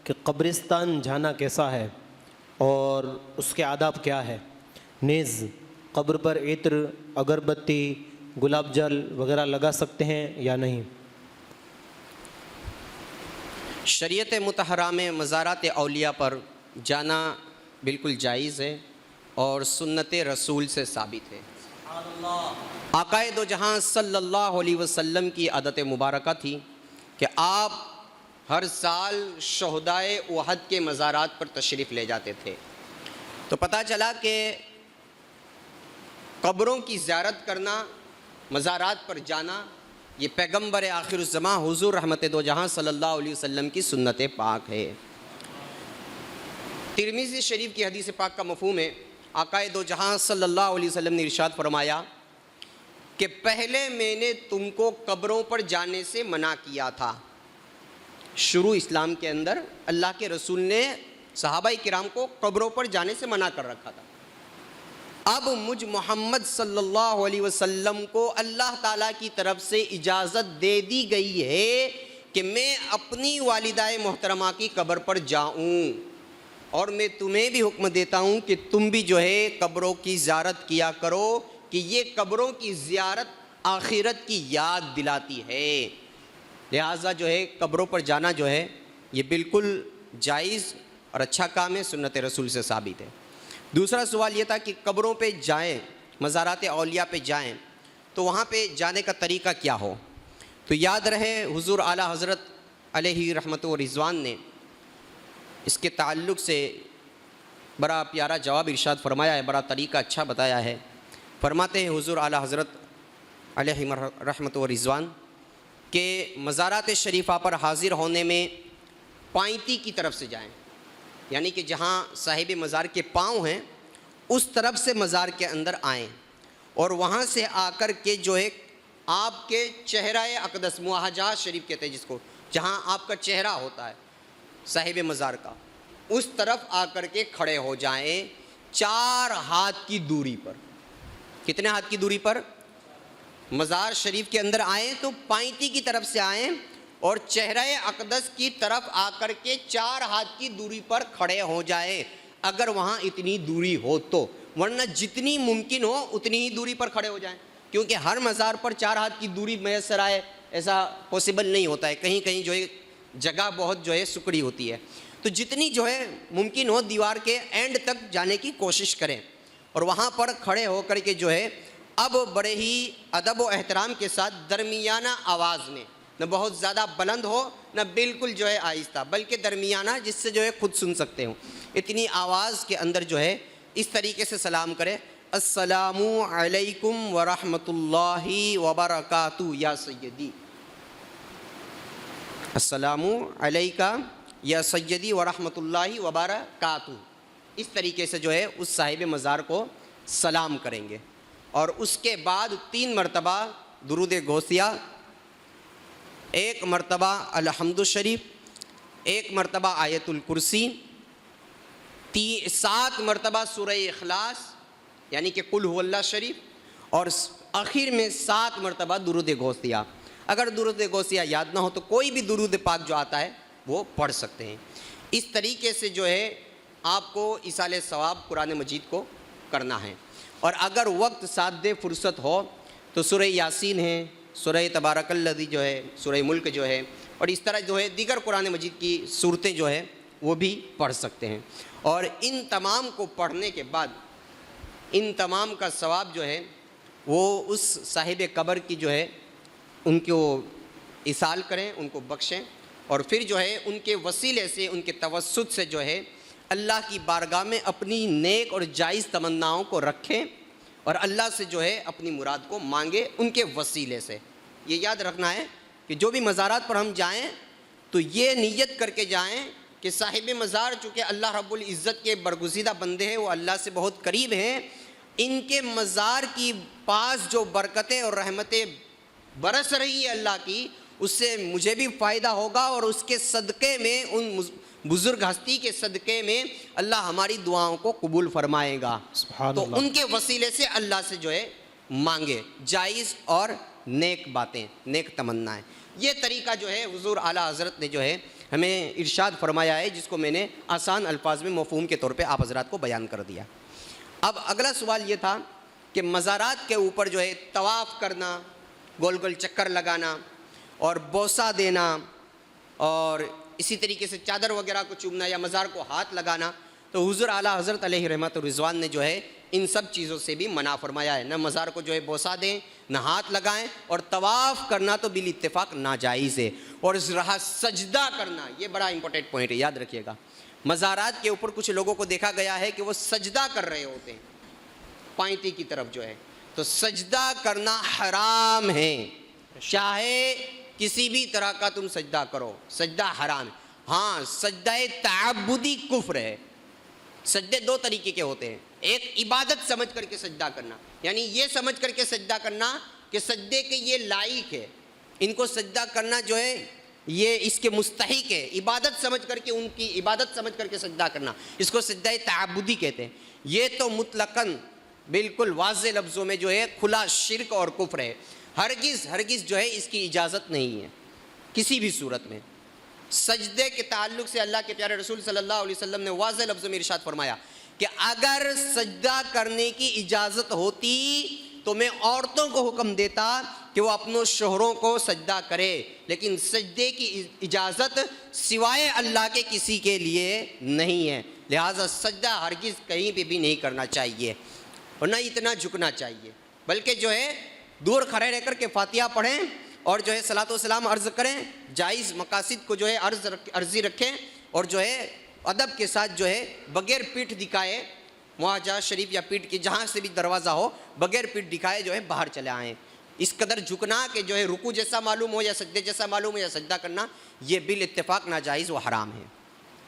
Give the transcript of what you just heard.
کہ قبرستان جانا کیسا ہے اور اس کے آداب کیا ہے؟ نیز قبر پر عطر، اگربتی، گلاب جل وغیرہ لگا سکتے ہیں یا نہیں؟ شریعت مطہرہ میں مزارات اولیاء پر جانا بالکل جائز ہے اور سنت رسول سے ثابت ہے۔ آقائے دو جہاں صلی اللہ علیہ وسلم کی عادت مبارکہ تھی کہ آپ ہر سال شہدائے احد کے مزارات پر تشریف لے جاتے تھے۔ تو پتہ چلا کہ قبروں کی زیارت کرنا، مزارات پر جانا، یہ پیغمبر آخر الزماں حضور رحمت دو جہاں صلی اللہ علیہ وسلم کی سنت پاک ہے۔ ترمذی شریف کی حدیث پاک کا مفہوم ہے، آقائے دو جہاں صلی اللہ علیہ وسلم نے ارشاد فرمایا کہ پہلے میں نے تم کو قبروں پر جانے سے منع کیا تھا۔ شروع اسلام کے اندر اللہ کے رسول نے صحابہ کرام کو قبروں پر جانے سے منع کر رکھا تھا۔ اب مجھ محمد صلی اللہ علیہ وسلم کو اللہ تعالیٰ کی طرف سے اجازت دے دی گئی ہے کہ میں اپنی والدہ محترمہ کی قبر پر جاؤں، اور میں تمہیں بھی حکم دیتا ہوں کہ تم بھی جو ہے قبروں کی زیارت کیا کرو، کہ یہ قبروں کی زیارت آخرت کی یاد دلاتی ہے۔ لہٰذا جو ہے قبروں پر جانا جو ہے یہ بالکل جائز اور اچھا کام ہے، سنت رسول سے ثابت ہے۔ دوسرا سوال یہ تھا کہ قبروں پہ جائیں، مزارات اولیاء پہ جائیں تو وہاں پہ جانے کا طریقہ کیا ہو؟ تو یاد رہے حضور اعلیٰ حضرت علیہ رحمت و رضوان نے اس کے تعلق سے بڑا پیارا جواب ارشاد فرمایا ہے، بڑا طریقہ اچھا بتایا ہے۔ فرماتے ہیں حضور اعلیٰ حضرت علیہ رحمت و رضوان کہ مزارات شریفہ پر حاضر ہونے میں پائنتی کی طرف سے جائیں، یعنی کہ جہاں صاحب مزار کے پاؤں ہیں اس طرف سے مزار کے اندر آئیں، اور وہاں سے آ کر کے جو ہے آپ کے چہرہ اقدس، مواجہہ شریف کہتے ہیں جس کو، جہاں آپ کا چہرہ ہوتا ہے صاحب مزار کا، اس طرف آ کر کے کھڑے ہو جائیں 4 ہاتھ کی دوری پر۔ کتنے ہاتھ کی دوری پر؟ مزار شریف کے اندر آئیں تو پائنتی کی طرف سے آئیں اور چہرہ اقدس کی طرف آ کر کے 4 ہاتھ کی دوری پر کھڑے ہو جائیں، اگر وہاں اتنی دوری ہو تو، ورنہ جتنی ممکن ہو اتنی ہی دوری پر کھڑے ہو جائیں، کیونکہ ہر مزار پر 4 ہاتھ کی دوری میسر آئے ایسا پاسبل نہیں ہوتا ہے، کہیں کہیں جو ہے جگہ بہت جو ہے سکڑی ہوتی ہے۔ تو جتنی جو ہے ممکن ہو دیوار کے اینڈ تک جانے کی کوشش کریں، اور وہاں پر کھڑے ہو کر کے جو ہے اب بڑے ہی ادب و احترام کے ساتھ درمیانہ آواز میں، نہ بہت زیادہ بلند ہو نہ بالکل جو ہے آہستہ، بلکہ درمیانہ جس سے جو ہے خود سن سکتے ہوں، اتنی آواز کے اندر جو ہے اس طریقے سے سلام کرے، السلام علیکم ورحمۃ اللہ وبرکاتہ یا سیدی، السلام علیکہ یا سیدی ورحمۃ اللہ وبرکاتہ، اس طریقے سے جو ہے اس صاحب مزار کو سلام کریں گے، اور اس کے بعد 3 مرتبہ درود غوثیہ، 1 مرتبہ الحمد شریف، 1 مرتبہ آیت الکرسی، 7 مرتبہ سورہ اخلاص یعنی کہ قل هو اللہ شریف، اور آخر میں 7 مرتبہ درود غوثیہ۔ اگر درود غوثیہ یاد نہ ہو تو کوئی بھی درود پاک جو آتا ہے وہ پڑھ سکتے ہیں۔ اس طریقے سے جو ہے آپ کو ایصال ثواب قرآن مجید کو کرنا ہے، اور اگر وقت ساتھ دے، فرصت ہو تو سورہ یاسین ہے، سورہ تبارک الذی جو ہے، سورہ ملک جو ہے، اور اس طرح جو ہے دیگر قرآن مجید کی صورتیں جو ہے وہ بھی پڑھ سکتے ہیں، اور ان تمام کو پڑھنے کے بعد ان تمام کا ثواب جو ہے وہ اس صاحب قبر کی جو ہے ان کو ایصال کریں، ان کو بخشیں، اور پھر جو ہے ان کے وسیلے سے، ان کے توسط سے جو ہے اللہ کی بارگاہ میں اپنی نیک اور جائز تمناؤں کو رکھیں، اور اللہ سے جو ہے اپنی مراد کو مانگے ان کے وسیلے سے۔ یہ یاد رکھنا ہے کہ جو بھی مزارات پر ہم جائیں تو یہ نیت کر کے جائیں کہ صاحب مزار چونکہ اللہ رب العزت کے برگزیدہ بندے ہیں، وہ اللہ سے بہت قریب ہیں، ان کے مزار کی پاس جو برکتیں اور رحمتیں برس رہی ہے اللہ کی، اس سے مجھے بھی فائدہ ہوگا، اور اس کے صدقے میں، ان بزرگ ہستی کے صدقے میں اللہ ہماری دعاؤں کو قبول فرمائے گا۔ تو ان کے وسیلے سے اللہ سے جو ہے مانگے جائز اور نیک باتیں، نیک تمنائیں۔ یہ طریقہ جو ہے حضور اعلیٰ حضرت نے جو ہے ہمیں ارشاد فرمایا ہے، جس کو میں نے آسان الفاظ میں مفہوم کے طور پہ آپ حضرات کو بیان کر دیا۔ اب اگلا سوال یہ تھا کہ مزارات کے اوپر جو ہے طواف کرنا، گول گول چکر لگانا اور بوسہ دینا اور اسی طریقے سے چادر وغیرہ کو چومنا یا مزار کو ہاتھ لگانا، تو حضور اعلیٰ حضرت علیہ رحمت الرضوان نے جو ہے ان سب چیزوں سے بھی منع فرمایا ہے۔ نہ مزار کو جو ہے بوسہ دیں، نہ ہاتھ لگائیں، اور طواف کرنا تو بالاتفاق ناجائز ہے۔ اور رہا سجدہ کرنا، یہ بڑا امپورٹنٹ پوائنٹ ہے، یاد رکھیے گا۔ مزارات کے اوپر کچھ لوگوں کو دیکھا گیا ہے کہ وہ سجدہ کر رہے ہوتے ہیں پائنتی کی طرف جو ہے، تو سجدہ کرنا حرام ہے، چاہے کسی بھی طرح کا تم سجدہ کرو، سجدہ حرام ہے۔ ہاں، سجدہ تعبدی کفر ہے۔ سجدے دو طریقے کے ہوتے ہیں، ایک عبادت سمجھ کر کے سجدہ کرنا، یعنی یہ سمجھ کر کے سجدہ کرنا کہ سجدے کے یہ لائق ہے، ان کو سجدہ کرنا جو ہے یہ اس کے مستحق ہے، عبادت سمجھ کر کے ان کی عبادت سمجھ کر کے سجدہ کرنا، اس کو سجدہ تعبدی کہتے ہیں۔ یہ تو مطلقاً بالکل واضح لفظوں میں جو ہے کھلا شرک اور کفر ہے، ہرگز جو ہے اس کی اجازت نہیں ہے کسی بھی صورت میں۔ سجدے کے تعلق سے اللہ کے پیارے رسول صلی اللہ علیہ وسلم نے واضح لفظوں میں ارشاد فرمایا کہ اگر سجدہ کرنے کی اجازت ہوتی تو میں عورتوں کو حکم دیتا کہ وہ اپنوں شوہروں کو سجدہ کرے، لیکن سجدے کی اجازت سوائے اللہ کے کسی کے لیے نہیں ہے، لہٰذا سجدہ ہرگز کہیں پہ بھی نہیں کرنا چاہیے اور نہ اتنا جھکنا چاہیے، بلکہ جو ہے دور کھڑے رہ کر کے فاتحہ پڑھیں اور جو ہے صلاۃ و سلام عرض کریں، جائز مقاصد کو جو ہے عرضی رکھیں، اور جو ہے ادب کے ساتھ جو ہے بغیر پیٹھ دکھائے، معاجہ شریف یا پیٹھ کی جہاں سے بھی دروازہ ہو، بغیر پیٹھ دکھائے جو ہے باہر چلے آئیں۔ اس قدر جھکنا کہ جو ہے رکوع جیسا معلوم ہو یا سجدے جیسا معلوم ہو یا سجدہ کرنا، یہ بالاتفاق ناجائز و حرام ہے۔